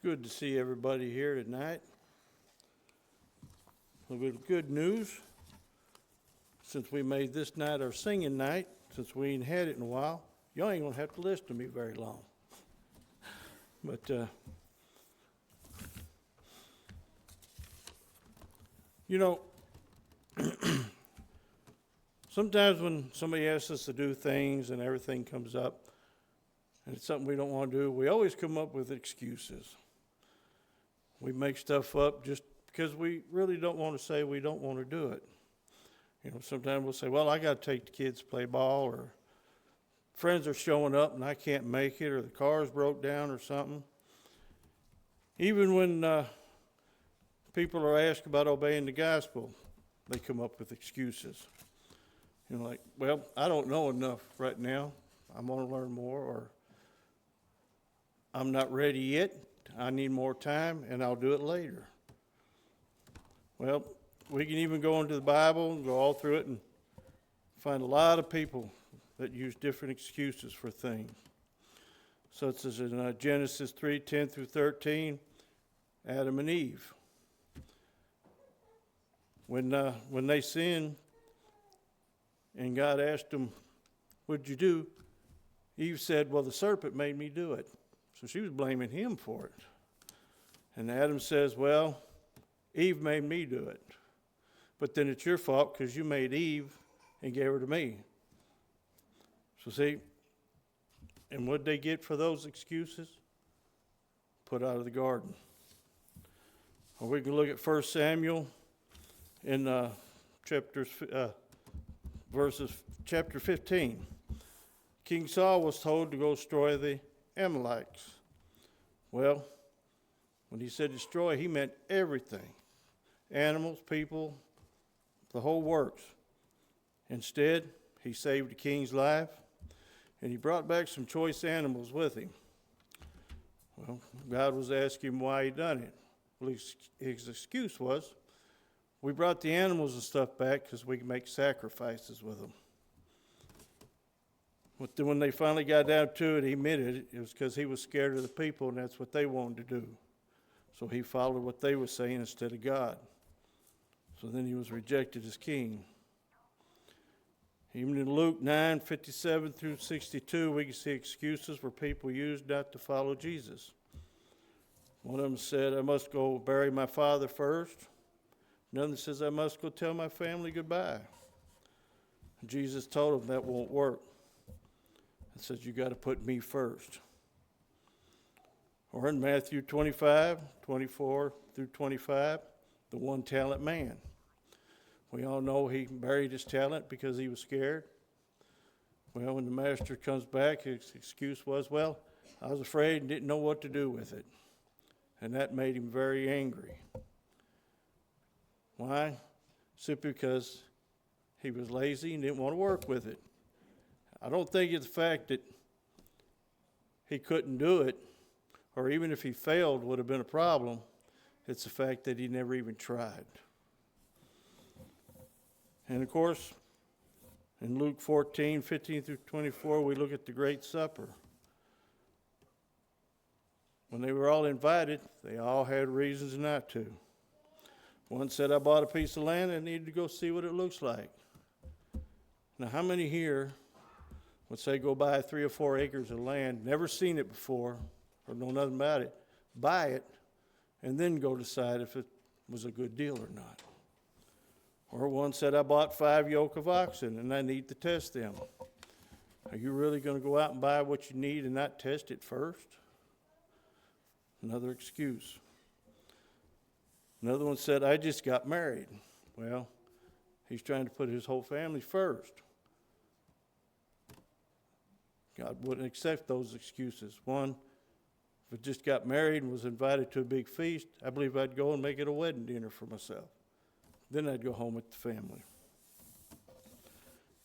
Good to see everybody here tonight. A little bit of good news. Since we made this night our singing night, since we ain't had it in a while, y'all ain't gonna have to listen to me very long. But you know, sometimes when somebody asks us to do things and everything comes up, and it's something we don't want to do, we always come up with excuses. We make stuff up just because we really don't want to say we don't want to do it. You know, sometimes we'll say, well, I got to take the kids to play ball, or friends are showing up and I can't make it, or the car's broke down or something. Even when people are asked about obeying the gospel, they come up with excuses. You know, like, well, I don't know enough right now. I'm going to learn more, or I'm not ready yet. I need more time, and I'll do it later. Well, we can even go into the Bible and go all through it and find a lot of people that use different excuses for things. Such as in Genesis 3:10 through 13, Adam and Eve. When they sinned and God asked them, what'd you do? Eve said, well, the serpent made me do it. So she was blaming him for it. And Adam says, well, Eve made me do it. But then it's your fault because you made Eve and gave her to me. So see, and what'd they get for those excuses? Put out of the garden. Or we can look at 1 Samuel in chapter 15. King Saul was told to go destroy the Amalekites. Well, when he said destroy, he meant everything. Animals, people, the whole works. Instead, he saved the king's life, and he brought back some choice animals with him. Well, God was asking him why he done it. Well, his excuse was, we brought the animals and stuff back because we can make sacrifices with them. But then when they finally got down to it, he admitted it was because he was scared of the people, and that's what they wanted to do. So he followed what they were saying instead of God. So then he was rejected as king. Even in Luke 9:57 through 62, we can see excuses where people used not to follow Jesus. One of them said, I must go bury my father first. Another says, I must go tell my family goodbye. Jesus told him that won't work. It says, you got to put me first. Or in Matthew 25:24 through 25, the one-talent man. We all know he buried his talent because he was scared. Well, when the master comes back, his excuse was, well, I was afraid and didn't know what to do with it. And that made him very angry. Why? Simply because he was lazy and didn't want to work with it. I don't think it's the fact that he couldn't do it, or even if he failed would have been a problem. It's the fact that he never even tried. And of course, in Luke 14:15 through 24, we look at the Great Supper. When they were all invited, they all had reasons not to. One said, I bought a piece of land and needed to go see what it looks like. Now, how many here would say go buy 3 or 4 acres of land, never seen it before, or know nothing about it, buy it, and then go decide if it was a good deal or not? Or one said, I bought 5 yoke of oxen, and I need to test them. Are you really going to go out and buy what you need and not test it first? Another excuse. Another one said, I just got married. Well, he's trying to put his whole family first. God wouldn't accept those excuses. One, if I just got married and was invited to a big feast, I believe I'd go and make it a wedding dinner for myself. Then I'd go home with the family.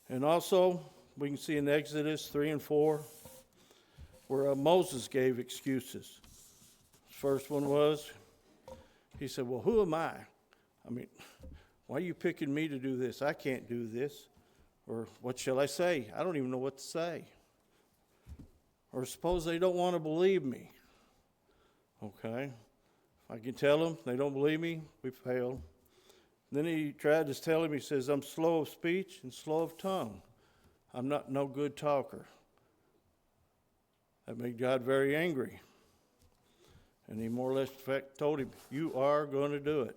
And also, we can see in Exodus 3 and 4, where Moses gave excuses. First one was, he said, well, who am I? I mean, why are you picking me to do this? I can't do this. Or what shall I say? I don't even know what to say. Or suppose they don't want to believe me. Okay? If I can tell them, they don't believe me, we failed. Then he tried to tell him, he says, I'm slow of speech and slow of tongue. I'm not no good talker. That made God very angry. And he more or less, in fact, told him, you are going to do it.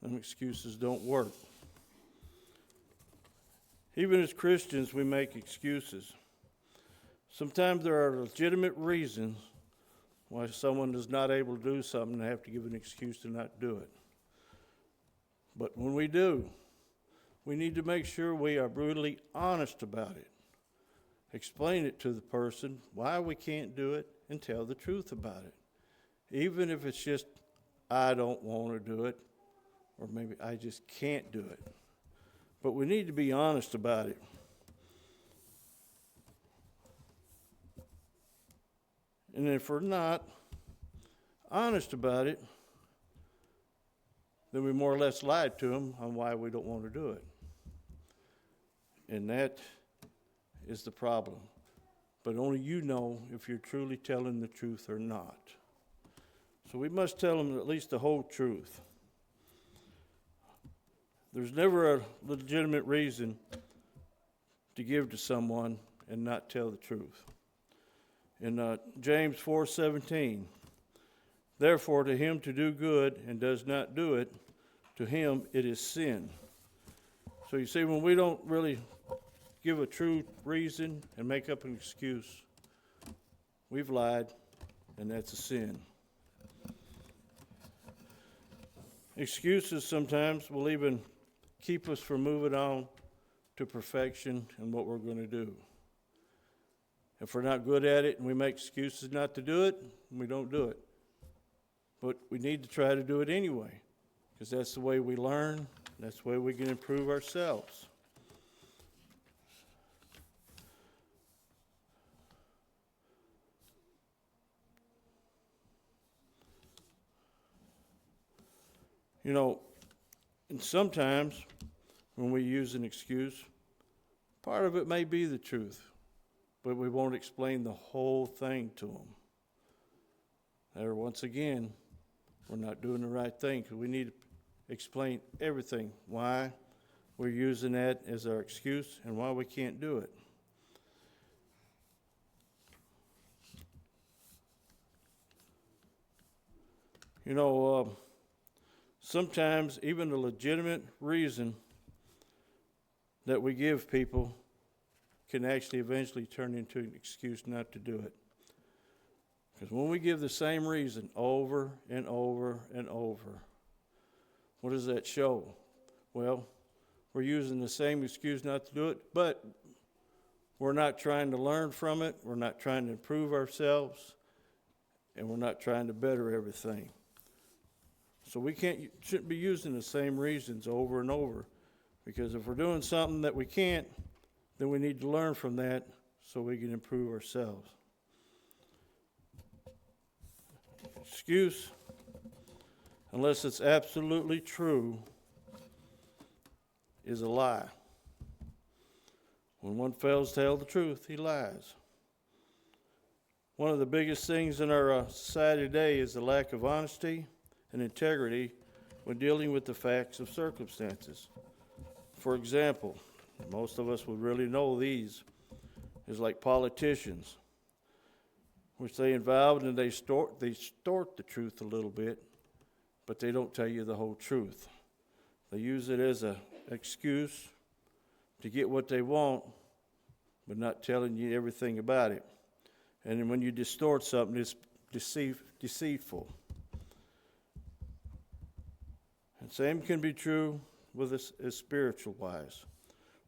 Them excuses don't work. Even as Christians, we make excuses. Sometimes there are legitimate reasons why someone is not able to do something and they have to give an excuse to not do it. But when we do, we need to make sure we are brutally honest about it. Explain it to the person why we can't do it and tell the truth about it. Even if it's just, I don't want to do it, or maybe I just can't do it. But we need to be honest about it. And if we're not honest about it, then we more or less lied to them on why we don't want to do it. And that is the problem. But only you know if you're truly telling the truth or not. So we must tell them at least the whole truth. There's never a legitimate reason to give to someone and not tell the truth. In James 4:17, therefore to him to do good and does not do it, to him it is sin. So you see, when we don't really give a true reason and make up an excuse, we've lied, and that's a sin. Excuses sometimes will even keep us from moving on to perfection and what we're going to do. If we're not good at it and we make excuses not to do it, we don't do it. But we need to try to do it anyway, because that's the way we learn, that's the way we can improve ourselves. You know, and sometimes when we use an excuse, part of it may be the truth, but we won't explain the whole thing to them. There, once again, we're not doing the right thing, because we need to explain everything, why we're using that as our excuse and why we can't do it. You know, sometimes even a legitimate reason that we give people can actually eventually turn into an excuse not to do it. Because when we give the same reason over and over and over, what does that show? Well, we're using the same excuse not to do it, but we're not trying to learn from it, we're not trying to improve ourselves, and we're not trying to better everything. So we shouldn't be using the same reasons over and over, because if we're doing something that we can't, then we need to learn from that so we can improve ourselves. Excuse, unless it's absolutely true, is a lie. When one fails to tell the truth, he lies. One of the biggest things in our society today is the lack of honesty and integrity when dealing with the facts of circumstances. For example, most of us would really know these, is like politicians, which they involved and they distort the truth a little bit, but they don't tell you the whole truth. They use it as an excuse to get what they want, but not telling you everything about it. And then when you distort something, it's deceitful. And same can be true with us as spiritual wise.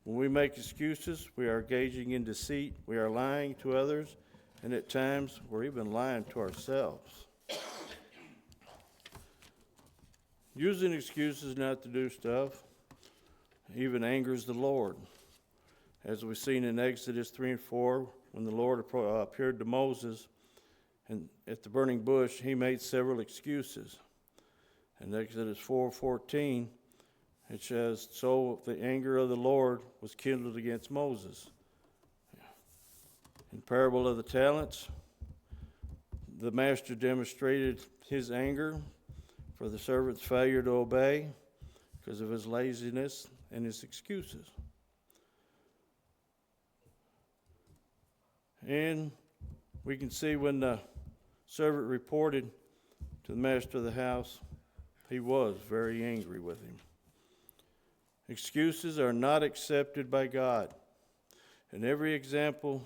When we make excuses, we are engaging in deceit, we are lying to others, and at times we're even lying to ourselves. Using excuses not to do stuff even angers the Lord. As we've seen in Exodus 3 and 4, when the Lord appeared to Moses and at the burning bush, he made several excuses. In Exodus 4:14, it says, so the anger of the Lord was kindled against Moses. In parable of the talents, The master demonstrated his anger for the servant's failure to obey because of his laziness and his excuses. And we can see when the servant reported to the master of the house, he was very angry with him. Excuses are not accepted by God. In every example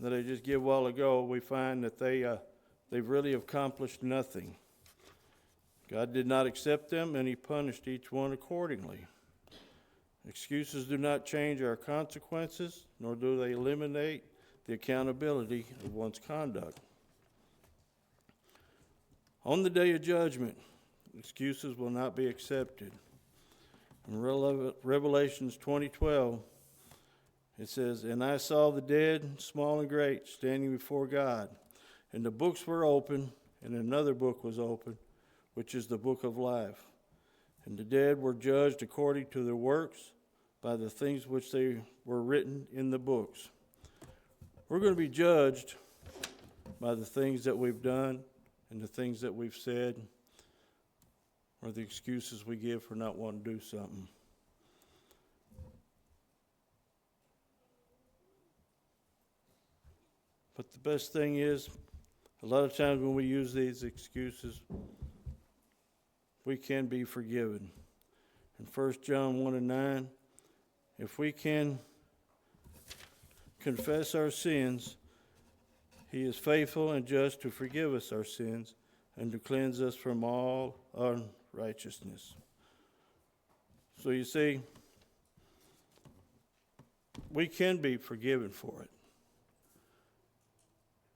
that I just gave a while ago, we find that they've really accomplished nothing. God did not accept them, and he punished each one accordingly. Excuses do not change our consequences, nor do they eliminate the accountability of one's conduct. On the day of judgment, excuses will not be accepted. In Revelations 20:12, it says, "And I saw the dead, small and great, standing before God. And the books were open, and another book was open, which is the book of life. And the dead were judged according to their works by the things which they were written in the books." We're going to be judged by the things that we've done and the things that we've said, or the excuses we give for not wanting to do something. But the best thing is, a lot of times when we use these excuses, we can be forgiven. In 1 John 1:9, if we can confess our sins, he is faithful and just to forgive us our sins and to cleanse us from all unrighteousness. So you see, we can be forgiven for it.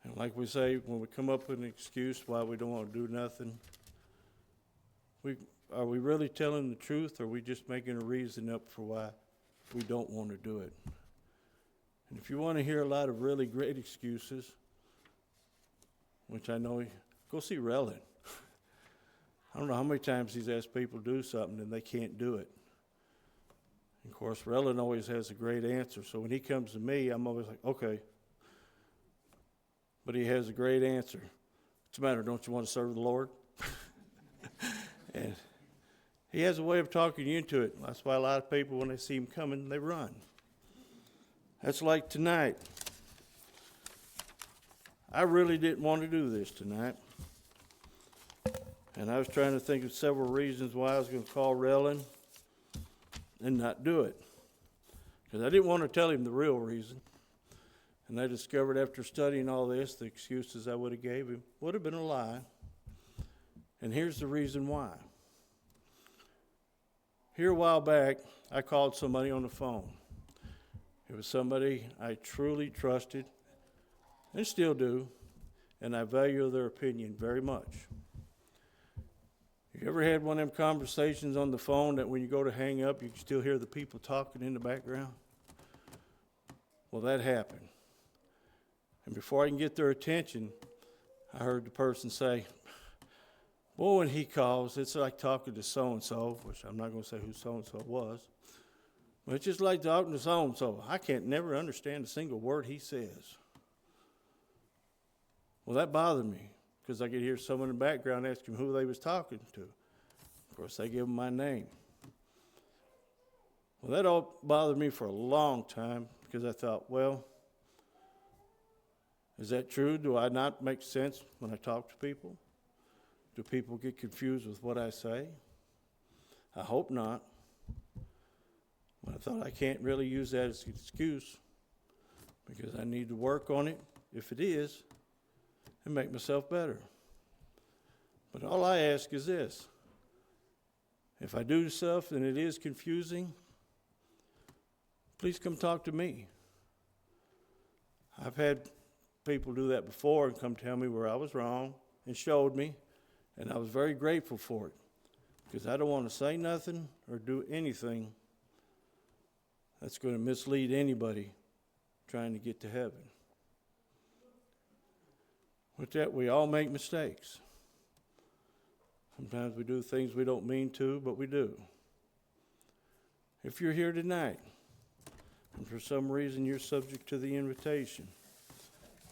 And like we say, when we come up with an excuse why we don't want to do nothing, are we really telling the truth, or are we just making a reason up for why we don't want to do it? And if you want to hear a lot of really great excuses, which I know, go see Relin. I don't know how many times he's asked people to do something and they can't do it. And of course, Relin always has a great answer. So when he comes to me, I'm always like, okay. But he has a great answer. What's the matter? Don't you want to serve the Lord? And he has a way of talking you into it. That's why a lot of people, when they see him coming, they run. That's like tonight. I really didn't want to do this tonight. And I was trying to think of several reasons why I was going to call Relin and not do it. Because I didn't want to tell him the real reason. And I discovered after studying all this, the excuses I would have gave him would have been a lie. And here's the reason why. Here a while back, I called somebody on the phone. It was somebody I truly trusted and still do, and I value their opinion very much. You ever had one of them conversations on the phone that when you go to hang up, you can still hear the people talking in the background? Well, that happened. And before I can get their attention, I heard the person say, "Boy, when he calls, it's like talking to so-and-so," which I'm not going to say who so-and-so was. But it's just like talking to so-and-so. I can't never understand a single word he says. Well, that bothered me because I could hear someone in the background asking who they was talking to. Of course, they give them my name. Well, that all bothered me for a long time because I thought, well, is that true? Do I not make sense when I talk to people? Do people get confused with what I say? I hope not. But I thought I can't really use that as an excuse because I need to work on it, if it is, and make myself better. But all I ask is this. If I do stuff and it is confusing, please come talk to me. I've had people do that before and come tell me where I was wrong and showed me, and I was very grateful for it because I don't want to say nothing or do anything that's going to mislead anybody trying to get to heaven. With that, we all make mistakes. Sometimes we do things we don't mean to, but we do. If you're here tonight, and for some reason you're subject to the invitation,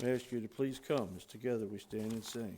We ask you to please come as together we stand and sing.